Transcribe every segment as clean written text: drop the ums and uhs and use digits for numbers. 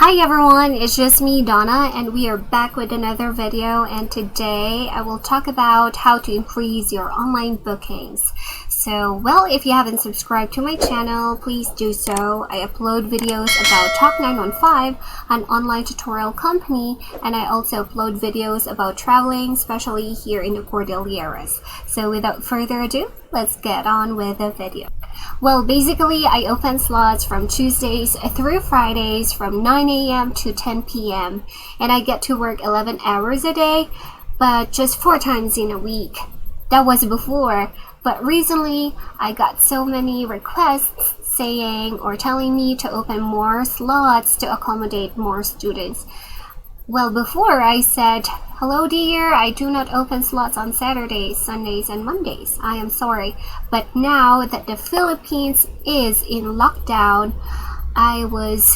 Hi everyone, it's just me, Donna, and we are back with another video, and today I will talk about how to increase your online bookings. So, if you haven't subscribed to my channel, please do so. I upload videos about Talk 915, an online tutorial company, and I also upload videos about traveling, especially here in the Cordilleras. So without further ado, let's get on with the video. Well, basically, I open slots from Tuesdays through Fridays from 9 a.m. to 10 p.m. and I get to work 11 hours a day, but just 4 times in a week. That was before, but recently I got so many requests saying or telling me to open more slots to accommodate more students. Well, before I said, "Hello dear, I do not open slots on Saturdays, Sundays, and Mondays. I am sorry." But now that the Philippines is in lockdown, I was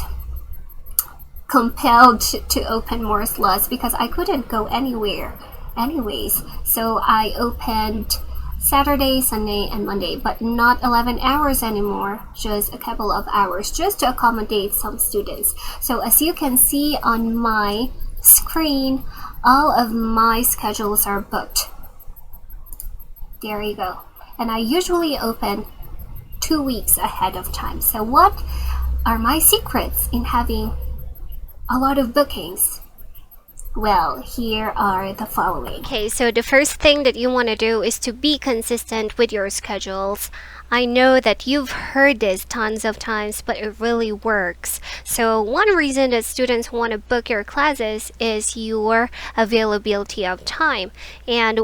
compelled to open more slots because I couldn't go anywhere anyways. So I opened Saturday, Sunday, and Monday, but not 11 hours anymore, just a couple of hours, just to accommodate some students. So as you can see on my screen, all of my schedules are booked. There you go. And I usually open 2 weeks ahead of time. So what are my secrets in having a lot of bookings? Well, here are the following. Okay, so the first thing that you want to do is to be consistent with your schedules. I know that you've heard this tons of times, but it really works. So one reason that students want to book your classes is your availability of time. And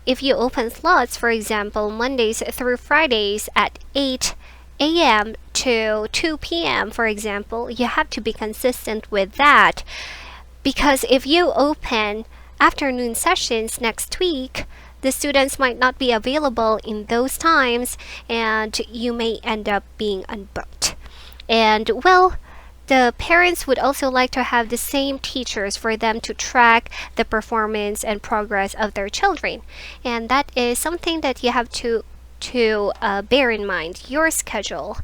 if you open slots, for example, Mondays through Fridays at 8 a.m. to 2 p.m., for example, you have to be consistent with that. Because if you open afternoon sessions next week, the students might not be available in those times and you may end up being unbooked. And the parents would also like to have the same teachers for them to track the performance and progress of their children. And that is something that you have to bear in mind, your schedule.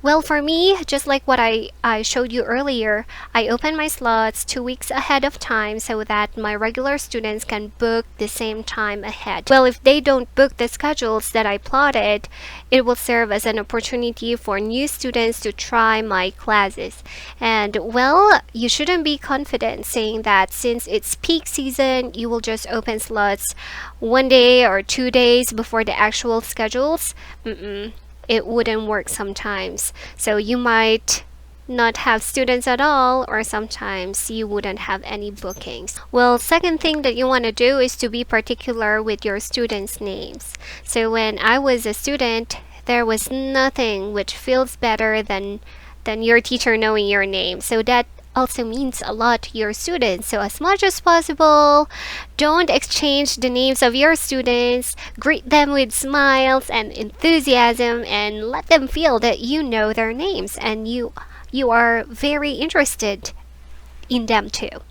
Well, for me, just like what I showed you earlier, I open my slots 2 weeks ahead of time so that my regular students can book the same time ahead. Well, if they don't book the schedules that I plotted, it will serve as an opportunity for new students to try my classes. And you shouldn't be confident saying that since it's peak season, you will just open slots 1 day or 2 days before the actual schedules. It wouldn't work sometimes. So you might not have students at all, or sometimes you wouldn't have any bookings. Well, second thing that you want to do is to be particular with your students' names. So when I was a student, there was nothing which feels better than your teacher knowing your name. So that also means a lot to your students. So as much as possible, don't exchange the names of your students. Greet them with smiles and enthusiasm and let them feel that you know their names and you are very interested in them too.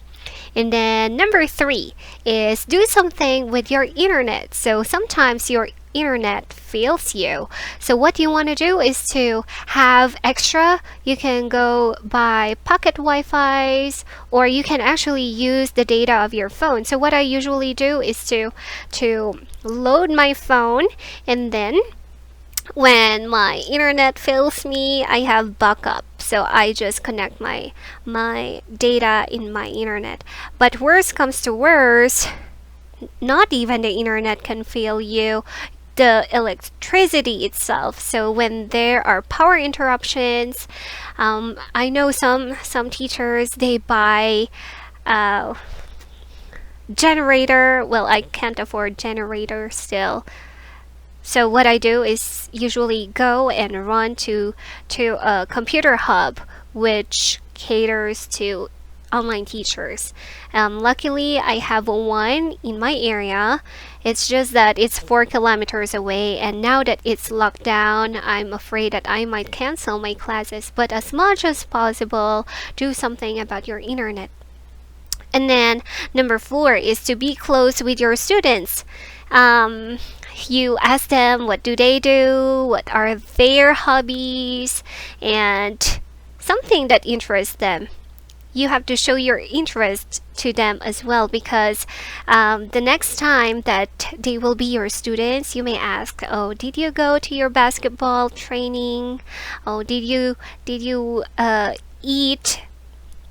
And then number 3 is do something with your internet. So sometimes your internet fails you. So what you want to do is to have extra. You can go buy pocket Wi-Fi's, or you can actually use the data of your phone. So what I usually do is to load my phone, and then when my internet fails me, I have backup. So I just connect my data in my internet. But worst comes to worst, not even the internet can fail you, the electricity itself. So when there are power interruptions, I know some teachers, they buy generator. Well, I can't afford generator still. So what I do is usually go and run to a computer hub which caters to online teachers. Luckily, I have one in my area. It's just that it's 4 kilometers away, and now that it's locked down, I'm afraid that I might cancel my classes. But as much as possible, do something about your internet. And then number 4 is to be close with your students. You ask them what do they do, what are their hobbies, and something that interests them. you have to show your interest to them as well, because the next time that they will be your students, you may ask, oh, did you go to your basketball training? Oh, did you eat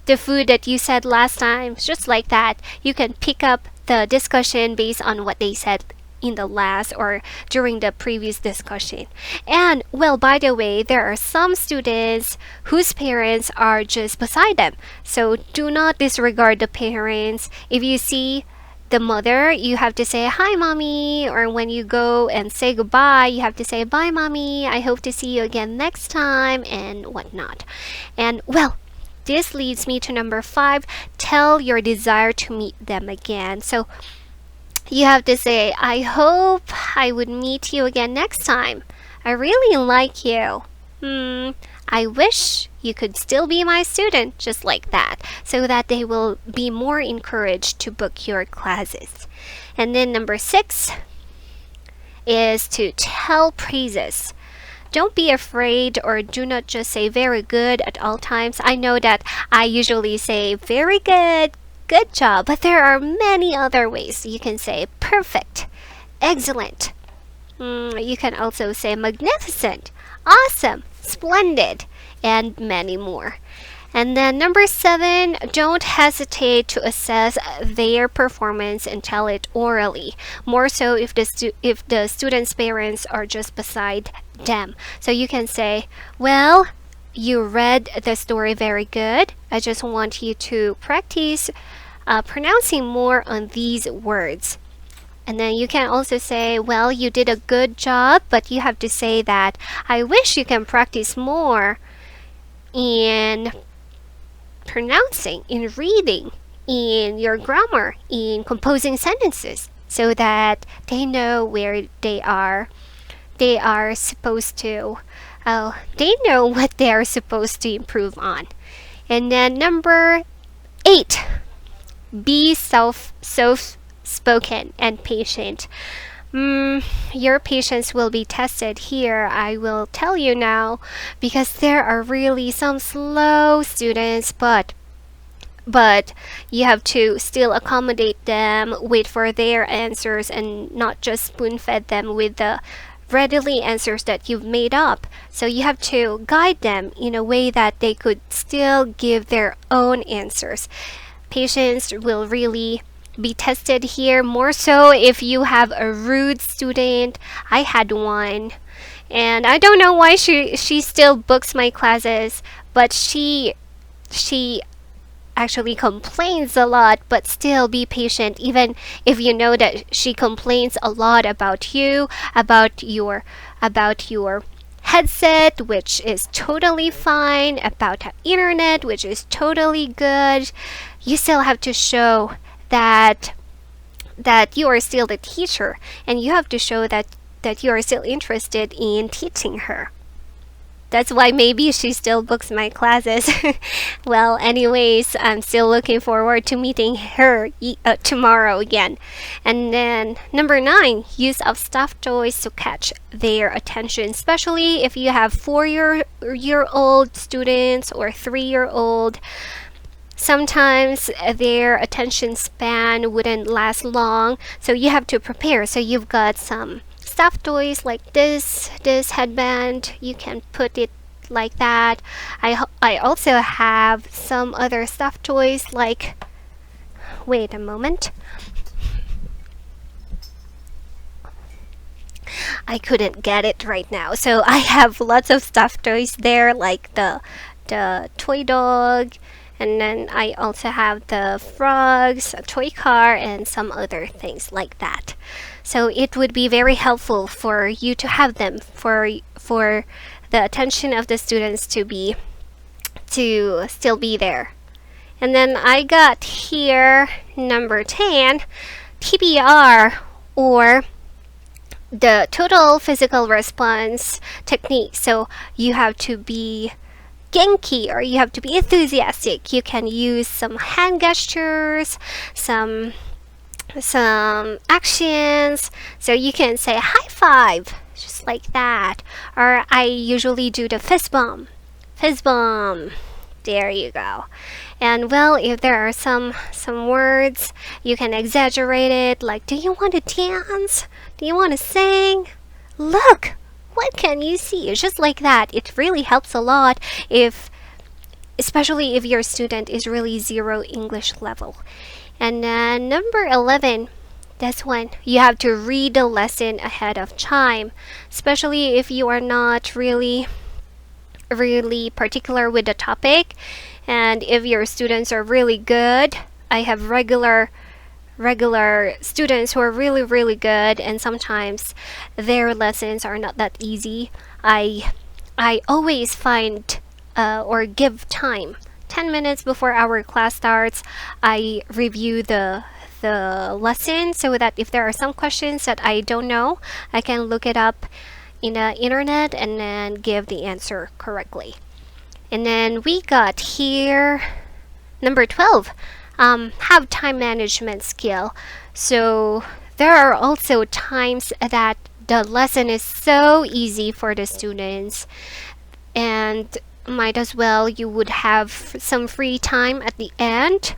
the food that you said last time? Just like that, you can pick up the discussion based on what they said in the last or during the previous discussion. And well, by the way, there are some students whose parents are just beside them, so do not disregard the parents. If you see the mother, you have to say hi mommy, or when you go and say goodbye, you have to say bye mommy, I hope to see you again next time, and whatnot. And well, this leads me to number 5. Tell your desire to meet them again. So you have to say, I hope I would meet you again next time. I really like you. I wish you could still be my student, just like that, so that they will be more encouraged to book your classes. And then number 6 is to tell praises. Don't be afraid, or do not just say very good at all times. I know that I usually say very good, good job, but there are many other ways. You can say perfect, excellent. You can also say magnificent, awesome, splendid, and many more. And then number 7, don't hesitate to assess their performance and tell it orally. More so if the student's parents are just beside them. So you can say, well, you read the story very good. I just want you to practice pronouncing more on these words. And then you can also say, well, you did a good job, but you have to say that I wish you can practice more in pronouncing, in reading, in your grammar, in composing sentences, so that they know where they are supposed to, they know what they are supposed to improve on. And then number 8, be soft-spoken and patient. Your patience will be tested here, I will tell you now, because there are really some slow students, but you have to still accommodate them, wait for their answers, and not just spoon-fed them with the readily answers that you've made up. So you have to guide them in a way that they could still give their own answers. Patience will really be tested here, more so if you have a rude student. I had one, and I don't know why she still books my classes, but she actually complains a lot. But still be patient, even if you know that she complains a lot about you, about your headset, which is totally fine, about the internet, which is totally good. You still have to show that you are still the teacher, and you have to show that you are still interested in teaching her. That's why maybe she still books my classes. Well, anyways, I'm still looking forward to meeting her tomorrow again. And then number 9, use of stuffed toys to catch their attention, especially if you have 4-year-old students or 3-year-old. Sometimes their attention span wouldn't last long, so you have to prepare. So you've got some stuffed toys like this headband, you can put it like that. I also have some other stuffed toys like, wait a moment, I couldn't get it right now. So I have lots of stuffed toys there, like the toy dog, and then I also have the frogs, a toy car, and some other things like that. So it would be very helpful for you to have them, for the attention of the students to still be there. And then I got here number 10, TPR, or the total physical response technique. So you have to be genki, or you have to be enthusiastic. You can use some hand gestures, some actions. So you can say high five, just like that. Or I usually do the fist bump, There you go. And well, if there are some words, you can exaggerate it, like, do you want to dance? Do you want to sing? Look, what can you see? It's just like that. It really helps a lot, especially if your student is really zero English level. And then number 11, that's when you have to read the lesson ahead of time, especially if you are not really particular with the topic. And if your students are really good, I have regular students who are really good, and sometimes their lessons are not that easy. I always find or give time 10 minutes before our class starts. I review the lesson so that if there are some questions that I don't know, I can look it up in the internet and then give the answer correctly. And then we got here number 12, have time management skill. So there are also times that the lesson is so easy for the students, and might as well you would have some free time at the end.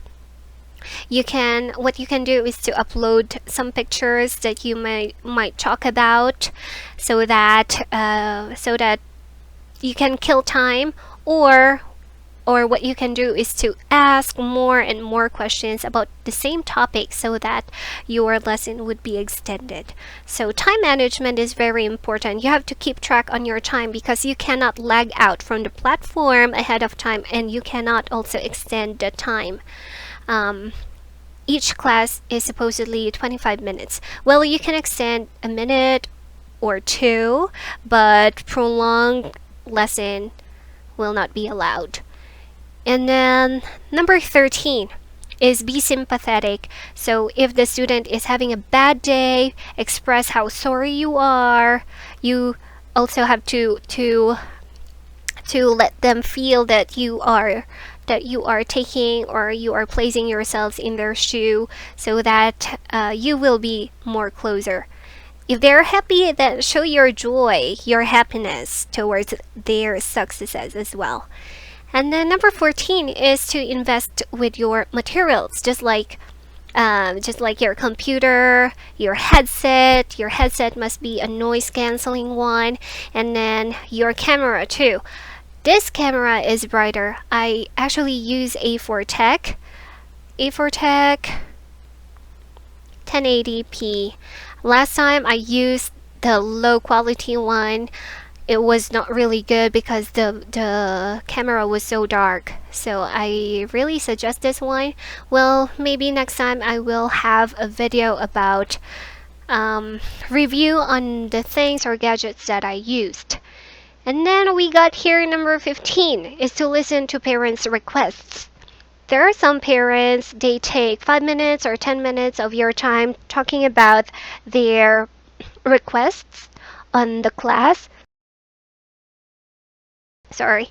What you can do is to upload some pictures that you might talk about, so that you can kill time, or what you can do is to ask more and more questions about the same topic so that your lesson would be extended. So time management is very important. You have to keep track on your time, because you cannot lag out from the platform ahead of time, and you cannot also extend the time. Each class is supposedly 25 minutes. Well, you can extend a minute or two, but prolonged lesson will not be allowed. And then number 13 is be sympathetic. So if the student is having a bad day, express how sorry you are. You also have to let them feel that you are taking, or you are placing yourselves in their shoe, so that you will be more closer. If they're happy, then show your joy, your happiness towards their successes as well. And then number 14 is to invest with your materials, just like your computer, your headset. Your headset must be a noise canceling one, and then your camera too. This camera is brighter. I actually use A4 1080p. Last time I used the low quality one. It was not really good because the camera was so dark. So I really suggest this one. Well, maybe next time I will have a video about review on the things or gadgets that I used. And then we got here number 15 is to listen to parents' requests. There are some parents, they take 5 minutes or 10 minutes of your time talking about their requests on the class. Sorry.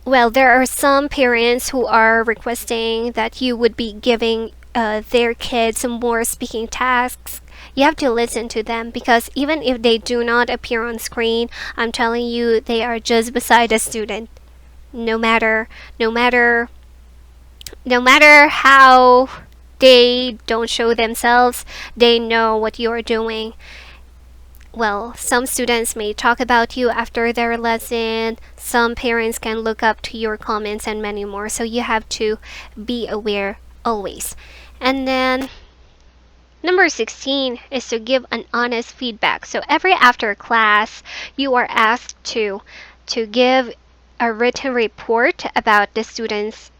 Well, there are some parents who are requesting that you would be giving their kids some more speaking tasks. You have to listen to them, because even if they do not appear on screen, I'm telling you, they are just beside the student. No matter how they don't show themselves, they know what you are doing. Well, some students may talk about you after their lesson. Some parents can look up to your comments, and many more. So you have to be aware always. And then number 16 is to give an honest feedback. So every after class, you are asked to give a written report about the student's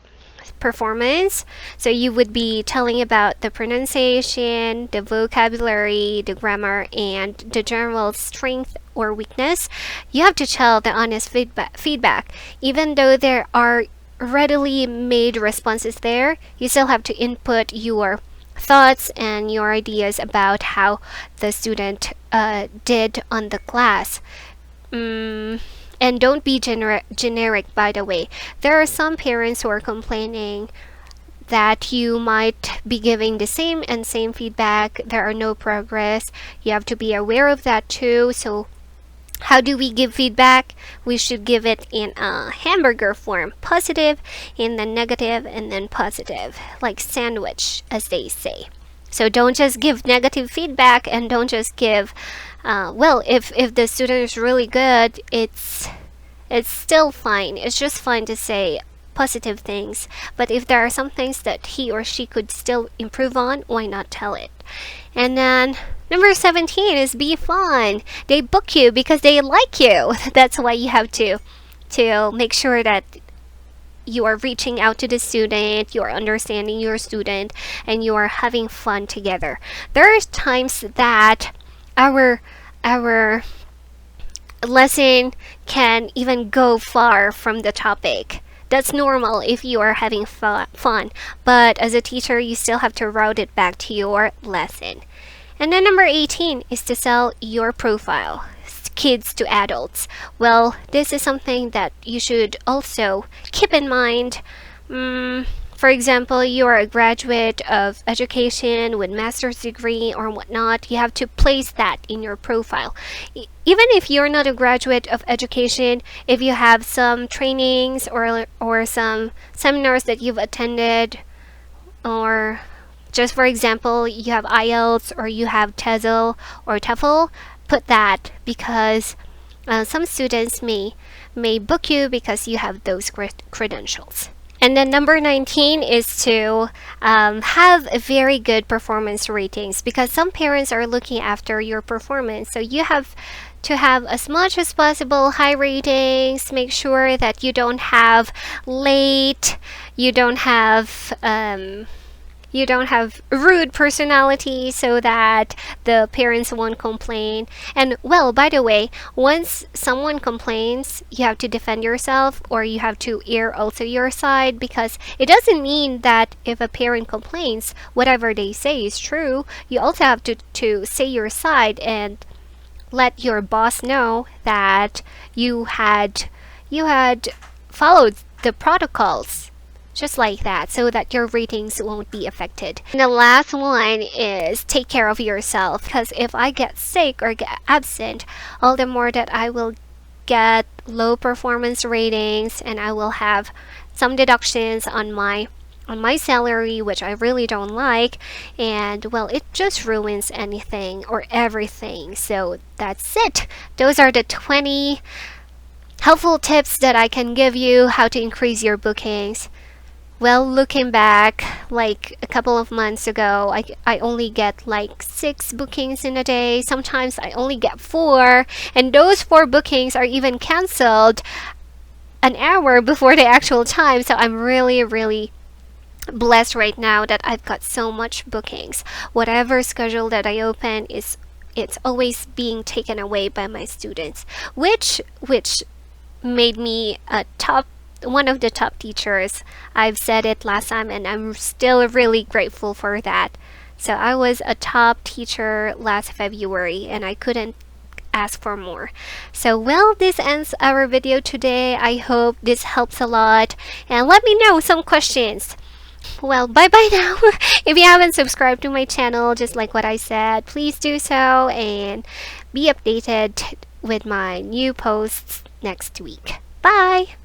performance. So you would be telling about the pronunciation, the vocabulary, the grammar, and the general strength or weakness. You have to tell the honest feedback. Even though there are readily made responses there, you still have to input your thoughts and your ideas about how the student did on the class. And don't be generic, by the way. There are some parents who are complaining that you might be giving the same feedback. There are no progress. You have to be aware of that too. So How do we give feedback? We should give it in a hamburger form, positive and then negative and then positive, like sandwich, as they say. So don't just give negative feedback, and don't just give, well, if the student is really good, it's still fine. It's just fine to say positive things. But if there are some things that he or she could still improve on, why not tell it? And then number 17 is be fun. They book you because they like you. That's why you have to make sure that you are reaching out to the student, you are understanding your student, and you are having fun together. There are times that our lesson can even go far from the topic. That's normal if you are having fun, but as a teacher, you still have to route it back to your lesson. And then number 18 is to sell your profile, kids to adults. Well, this is something that you should also keep in mind. For example, you are a graduate of education with master's degree or whatnot, you have to place that in your profile. Even if you're not a graduate of education, if you have some trainings or some seminars that you've attended, or just for example, you have IELTS or you have TESOL or TOEFL, put that, because some students may book you because you have those credentials. And then number 19 is to have a very good performance ratings, because some parents are looking after your performance. So you have to have as much as possible high ratings. Make sure that you don't have late, you don't have rude personality, so that the parents won't complain. And well, by the way, once someone complains, you have to defend yourself, or you have to air also your side, because it doesn't mean that if a parent complains, whatever they say is true. You also have to say your side and let your boss know that you had followed the protocols, just like that, so that your ratings won't be affected. And the last one is take care of yourself, because if I get sick or get absent, all the more that I will get low performance ratings, and I will have some deductions on my salary, which I really don't like, and well, it just ruins anything or everything. So that's it. Those are the 20 helpful tips that I can give you how to increase your bookings. Well, looking back, like a couple of months ago, I only get like 6 bookings in a day. Sometimes I only get 4, and those 4 bookings are even cancelled an hour before the actual time. So I'm really blessed right now that I've got so much bookings. Whatever schedule that I open, it's always being taken away by my students, which made me one of the top teachers. I've said it last time, and I'm still really grateful for that. So I was a top teacher last February, and I couldn't ask for more. So well, this ends our video today. I hope this helps a lot, and let me know some questions. Well, bye bye now. If you haven't subscribed to my channel, just like what I said, please do so, and be updated with my new posts next week. Bye!